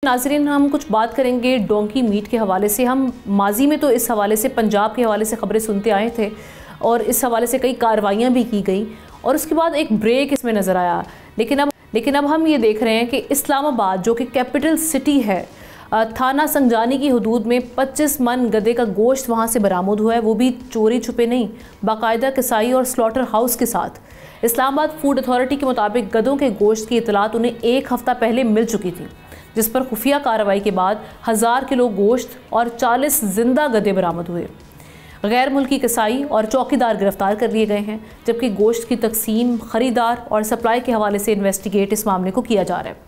नाज़रीन, हम कुछ बात करेंगे डोंकी मीट के हवाले से। हम माजी में तो इस हवाले से पंजाब के हवाले से ख़बरें सुनते आए थे और इस हवाले से कई कार्रवाइयाँ भी की गई और उसके बाद एक ब्रेक इसमें नज़र आया। लेकिन अब हम ये देख रहे हैं कि इस्लामाबाद जो कि कैपिटल सिटी है, थाना संजानी की हदूद में 25 मन गधे का गोश्त वहाँ से बरामद हुआ है, वो भी चोरी छुपे नहीं, बाकायदा कसाई और स्लॉटर हाउस के साथ। इस्लामाबाद फूड अथॉरिटी के मुताबिक गधों के गोश्त की इतलात उन्हें एक हफ़्ता पहले मिल चुकी थी, जिस पर खुफिया कार्रवाई के बाद 1000 किलो गोश्त और 40 जिंदा गधे बरामद हुए। गैर मुल्की कसाई और चौकीदार गिरफ्तार कर लिए गए हैं, जबकि गोश्त की तकसीम, ख़रीदार और सप्लाई के हवाले से इन्वेस्टिगेट इस मामले को किया जा रहा है।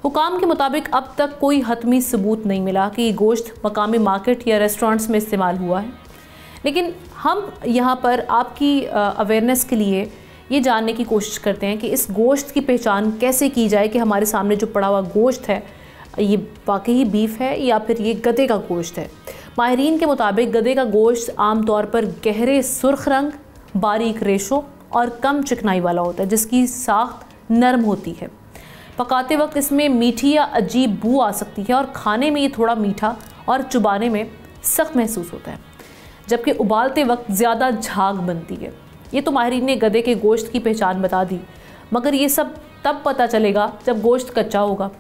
हुकाम के मुताबिक अब तक कोई हतमी सबूत नहीं मिला कि ये गोश्त मकामी मार्केट या रेस्टोरेंट्स में इस्तेमाल हुआ है। लेकिन हम यहाँ पर आपकी अवेयरनेस के लिए ये जानने की कोशिश करते हैं कि इस गोश्त की पहचान कैसे की जाए कि हमारे सामने जो पड़ा हुआ गोश्त है ये वाकई बीफ है या फिर ये गधे का गोश्त है। माहिरीन के मुताबिक गधे का गोश्त आमतौर पर गहरे सुर्ख रंग, बारीक रेशों और कम चिकनाई वाला होता है, जिसकी साख्त नरम होती है। पकाते वक्त इसमें मीठी या अजीब बू आ सकती है और खाने में ये थोड़ा मीठा और चुबाने में सख्त महसूस होता है, जबकि उबालते वक्त ज़्यादा झाग बनती है। ये तो माहिरीन ने गधे के गोश्त की पहचान बता दी, मगर ये सब तब पता चलेगा जब गोश्त कच्चा होगा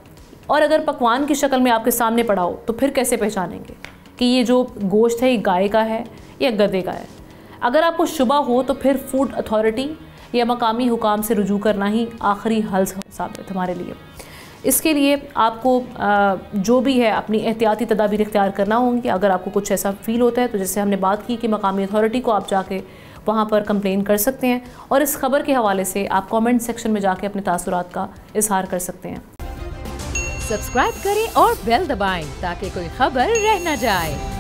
और अगर पकवान की शक्ल में आपके सामने पड़ा हो तो फिर कैसे पहचानेंगे कि ये जो गोश्त है ये गाय का है या गधे का है। अगर आपको शुबा हो तो फिर फूड अथॉरिटी या मकामी हुकाम से रुजू करना ही आखिरी हल साबित हमारे लिए। इसके लिए आपको जो भी है अपनी एहतियाती तदाबीर इख्तियार करना होंगी। अगर आपको कुछ ऐसा फ़ील होता है तो जैसे हमने बात की कि मकामी अथॉरिटी को आप जाके वहाँ पर कंप्लेन कर सकते हैं और इस खबर के हवाले से आप कमेंट सेक्शन में जाके अपने तासुरात का इजहार कर सकते हैं। सब्सक्राइब करें और बेल दबाएं ताकि कोई खबर रह न जाए।